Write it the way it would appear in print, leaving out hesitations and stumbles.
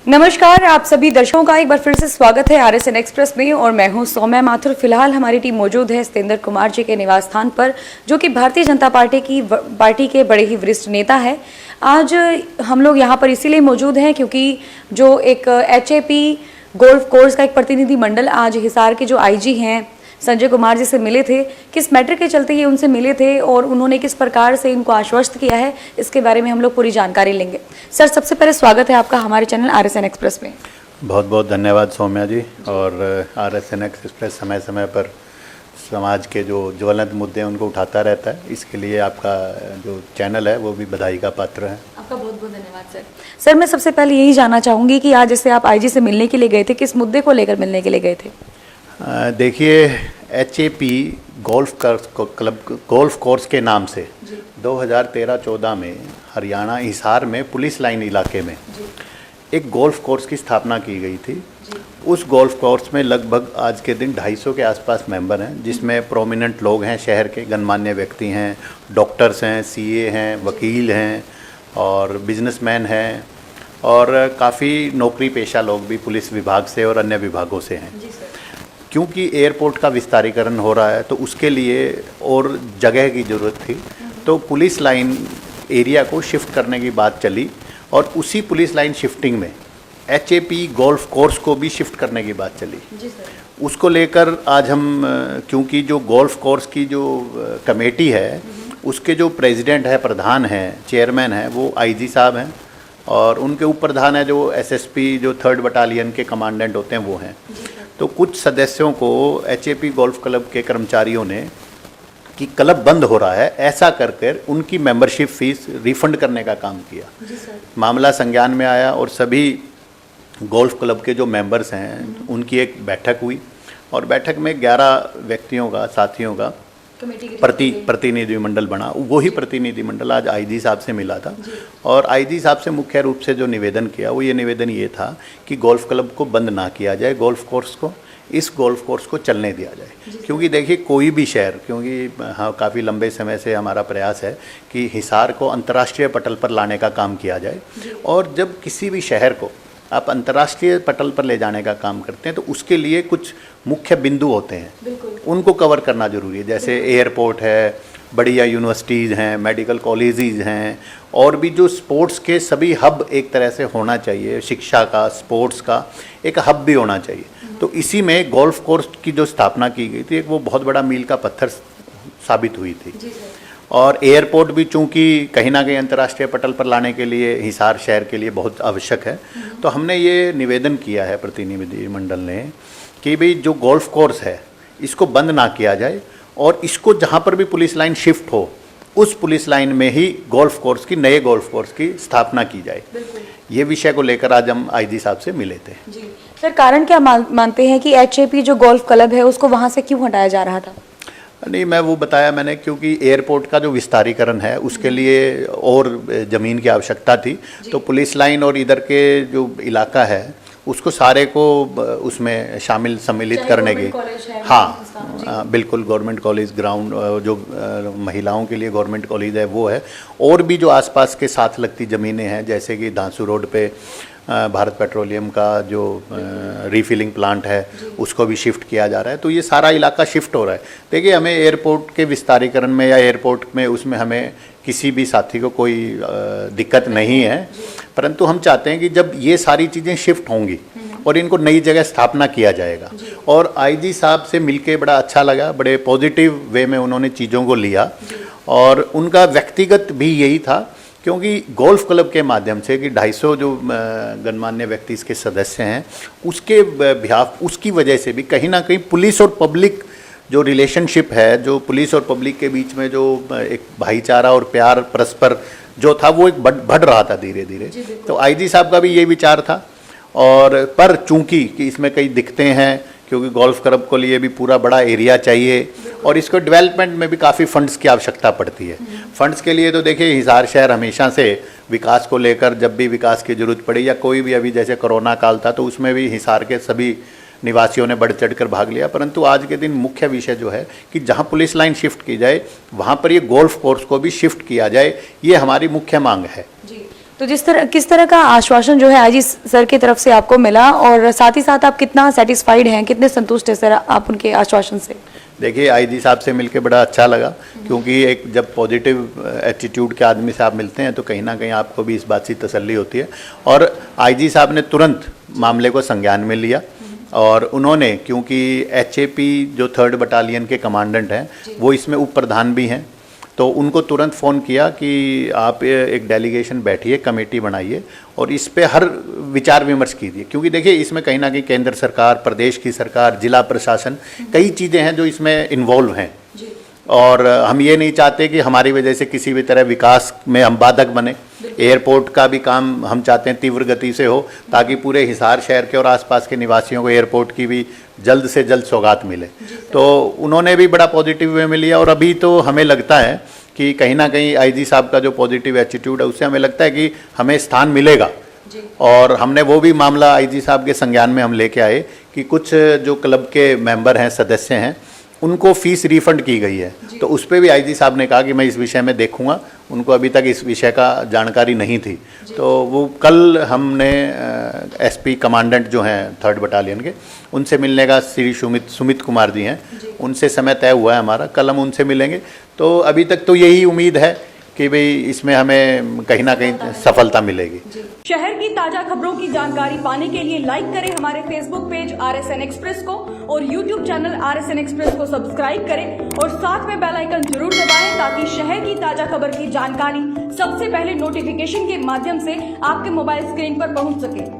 नमस्कार, आप सभी दर्शकों का एक बार फिर से स्वागत है आरएसएन एक्सप्रेस में और मैं हूं सौम्या माथुर। फिलहाल हमारी टीम मौजूद है सत्येंद्र कुमार जी के निवास स्थान पर, जो कि भारतीय जनता पार्टी के बड़े ही वरिष्ठ नेता है। आज हम लोग यहां पर इसीलिए मौजूद हैं क्योंकि जो एक एचएपी गोल्फ कोर्स का एक प्रतिनिधि मंडल आज हिसार के जो आईजी हैं संजय कुमार जी से मिले थे। किस मैटर के चलते ये उनसे मिले थे और उन्होंने किस प्रकार से इनको आश्वस्त किया है, इसके बारे में हम लोग पूरी जानकारी लेंगे। सर, सबसे पहले स्वागत है आपका हमारे चैनल आरएसएन एक्सप्रेस में। बहुत बहुत धन्यवाद सौम्या जी। और आरएसएन एक्सप्रेस समय समय पर समाज के जो ज्वलंत मुद्दे हैं उनको उठाता रहता है, इसके लिए आपका जो चैनल है वो भी बधाई का पात्र है। आपका बहुत बहुत धन्यवाद सर। सर, मैं सबसे पहले यही जानना चाहूँगी कि आज जैसे आप आईजी से मिलने के लिए गए थे, किस मुद्दे को लेकर मिलने के लिए गए थे? देखिए, एचएपी गोल्फ कोर्स के नाम से 2013-14 में हरियाणा हिसार में पुलिस लाइन इलाके में एक गोल्फ कोर्स की स्थापना की गई थी। उस गोल्फ कोर्स में लगभग आज के दिन 250 के आसपास मेंबर हैं, जिसमें प्रोमिनेंट लोग हैं, शहर के गणमान्य व्यक्ति हैं, डॉक्टर्स हैं, सीए हैं, वकील हैं और बिजनेसमैन हैं और काफ़ी नौकरी पेशा लोग भी पुलिस विभाग से और अन्य विभागों से हैं। क्योंकि एयरपोर्ट का विस्तारीकरण हो रहा है तो उसके लिए और जगह की ज़रूरत थी, तो पुलिस लाइन एरिया को शिफ्ट करने की बात चली और उसी पुलिस लाइन शिफ्टिंग में एचएपी गोल्फ कोर्स को भी शिफ्ट करने की बात चली। जी सर। उसको लेकर आज हम, क्योंकि जो गोल्फ कोर्स की जो कमेटी है उसके जो प्रेसिडेंट है, प्रधान हैं, चेयरमैन हैं, वो आईजी साहब हैं और उनके उप प्रधान है जो एसएसपी, जो 3rd बटालियन के कमांडेंट होते हैं, वो हैं। तो कुछ सदस्यों को एचएपी गोल्फ क्लब के कर्मचारियों ने कि क्लब बंद हो रहा है ऐसा करके उनकी मेंबरशिप फीस रिफंड करने का काम किया। जी सर। मामला संज्ञान में आया और सभी गोल्फ क्लब के जो मेंबर्स हैं उनकी एक बैठक हुई और बैठक में 11 व्यक्तियों का, साथियों का प्रतिनिधिमंडल बना। वही प्रतिनिधिमंडल आज आईजी साहब से मिला था और आईजी साहब से मुख्य रूप से जो निवेदन किया वो ये निवेदन ये था कि गोल्फ क्लब को बंद ना किया जाए, गोल्फ कोर्स को, इस गोल्फ कोर्स को चलने दिया जाए। क्योंकि देखिए, कोई भी शहर, क्योंकि हाँ काफ़ी लंबे समय से हमारा प्रयास है कि हिसार को अंतर्राष्ट्रीय पटल पर लाने का काम किया जाए और जब किसी भी शहर को आप अंतर्राष्ट्रीय पटल पर ले जाने का काम करते हैं तो उसके लिए कुछ मुख्य बिंदु होते हैं, उनको कवर करना जरूरी है। जैसे एयरपोर्ट है, बढ़िया यूनिवर्सिटीज़ हैं, मेडिकल कॉलेजेस हैं और भी जो स्पोर्ट्स के सभी हब एक तरह से होना चाहिए, शिक्षा का, स्पोर्ट्स का एक हब भी होना चाहिए। तो इसी में गोल्फ कोर्स की जो स्थापना की गई थी, एक वो बहुत बड़ा मील का पत्थर साबित हुई थि। और एयरपोर्ट भी चूंकि कहीं ना कहीं अंतर्राष्ट्रीय पटल पर लाने के लिए हिसार शहर के लिए बहुत आवश्यक है, तो हमने ये निवेदन किया है प्रतिनिधिमंडल ने कि भाई जो गोल्फ कोर्स है इसको बंद ना किया जाए और इसको जहाँ पर भी पुलिस लाइन शिफ्ट हो उस पुलिस लाइन में ही गोल्फ कोर्स की, नए गोल्फ कोर्स की स्थापना की जाए। ये विषय को लेकर आज हम आईजी साहब से मिले थे। जी सर, कारण क्या मानते हैं कि एचएपी जो गोल्फ क्लब है उसको वहाँ से क्यों हटाया जा रहा था? नहीं, मैं वो बताया मैंने, क्योंकि एयरपोर्ट का जो विस्तारीकरण है उसके लिए और ज़मीन की आवश्यकता थी, तो पुलिस लाइन और इधर के जो इलाका है उसको सारे को उसमें सम्मिलित करने की। हाँ बिल्कुल, गवर्नमेंट कॉलेज ग्राउंड, जो महिलाओं के लिए गवर्नमेंट कॉलेज है वो है, और भी जो आसपास के साथ लगती ज़मीनें हैं जैसे कि धांसू रोड पे भारत पेट्रोलियम का जो रीफिलिंग प्लांट है उसको भी शिफ्ट किया जा रहा है। तो ये सारा इलाका शिफ्ट हो रहा है। देखिए, हमें एयरपोर्ट के विस्तारीकरण में या एयरपोर्ट में उसमें हमें किसी भी साथी को कोई दिक्कत नहीं है, परंतु हम चाहते हैं कि जब ये सारी चीज़ें शिफ्ट होंगी और इनको नई जगह स्थापना किया जाएगा, और आईजी साहब से मिलके बड़ा अच्छा लगा, बड़े पॉजिटिव वे में उन्होंने चीज़ों को लिया और उनका व्यक्तिगत भी यही था, क्योंकि गोल्फ क्लब के माध्यम से कि 250 जो गणमान्य व्यक्ति इसके सदस्य हैं उसके बिहाफ, उसकी वजह से भी कहीं ना कहीं पुलिस और पब्लिक जो रिलेशनशिप है, जो पुलिस और पब्लिक के बीच में जो एक भाईचारा और प्यार परस्पर जो था वो एक बढ़ रहा था धीरे धीरे। तो आईजी साहब का भी ये विचार था। और पर चूंकि कि इसमें कई दिक्कतें हैं, क्योंकि गोल्फ क्लब को लिए भी पूरा बड़ा एरिया चाहिए और इसको डेवलपमेंट में भी काफ़ी फंड्स की आवश्यकता पड़ती है। फंड्स के लिए तो देखिए, हिसार शहर हमेशा से विकास को लेकर जब भी विकास की जरूरत पड़ी या कोई भी, अभी जैसे कोरोना काल था तो उसमें भी हिसार के सभी निवासियों ने बढ़ चढ़ कर भाग लिया। परंतु आज के दिन मुख्य विषय जो है कि जहां पुलिस लाइन शिफ्ट की जाए वहां पर ये गोल्फ कोर्स को भी शिफ्ट किया जाए, ये हमारी मुख्य मांग है। जी तो किस तरह का आश्वासन जो है आईजी सर की तरफ से आपको मिला और साथ ही साथ आप कितना सेटिस्फाइड हैं, कितने संतुष्ट हैं सर आप उनके आश्वासन से? देखिए, आईजी साहब से मिलके बड़ा अच्छा लगा, क्योंकि एक जब पॉजिटिव एटीट्यूड के आदमी से आप मिलते हैं तो कहीं ना कहीं आपको भी इस बात से तसल्ली होती है। और आईजी साहब ने तुरंत मामले को संज्ञान में लिया और उन्होंने, क्योंकि एचएपी जो 3rd बटालियन के कमांडेंट हैं वो इसमें उप प्रधान भी हैं, तो उनको तुरंत फ़ोन किया कि आप एक डेलीगेशन बैठिए, कमेटी बनाइए और इस पे हर विचार विमर्श कीजिए। क्योंकि देखिए, इसमें कहीं ना कहीं केंद्र सरकार, प्रदेश की सरकार, जिला प्रशासन, कई चीज़ें हैं जो इसमें इन्वॉल्व हैं और हम ये नहीं चाहते कि हमारी वजह से किसी भी तरह विकास में हम बाधक बने। एयरपोर्ट का भी काम हम चाहते हैं तीव्र गति से हो, ताकि पूरे हिसार शहर के और आसपास के निवासियों को एयरपोर्ट की भी जल्द से जल्द सौगात मिले। तो उन्होंने भी बड़ा पॉजिटिव वे में लिया और अभी तो हमें लगता है कि कहीं ना कहीं आईजी साहब का जो पॉजिटिव एटीट्यूड है उससे हमें लगता है कि हमें स्थान मिलेगा। और हमने वो भी मामला आईजी साहब के संज्ञान में हम लेके आए कि कुछ जो क्लब के मेंबर हैं, सदस्य हैं, उनको फीस रिफंड की गई है। तो उस पर भी आईजी साहब ने कहा कि मैं इस विषय में देखूंगा, उनको अभी तक इस विषय का जानकारी नहीं थी। तो वो कल हमने एसपी कमांडेंट जो हैं 3rd बटालियन के, उनसे मिलने का, श्री सुमित कुमार जी हैं, उनसे समय तय हुआ है हमारा, कल हम उनसे मिलेंगे। तो अभी तक तो यही उम्मीद है कि भाई इसमें हमें कहीं ना कहीं सफलता मिलेगी। शहर की ताजा खबरों की जानकारी पाने के लिए लाइक करें हमारे फेसबुक पेज RSN एक्सप्रेस को और यूट्यूब चैनल RSN एक्सप्रेस को सब्सक्राइब करें और साथ में बेल आइकन जरूर दबाएं, ताकि शहर की ताजा खबर की जानकारी सबसे पहले नोटिफिकेशन के माध्यम से आपके मोबाइल स्क्रीन पर पहुंच सके।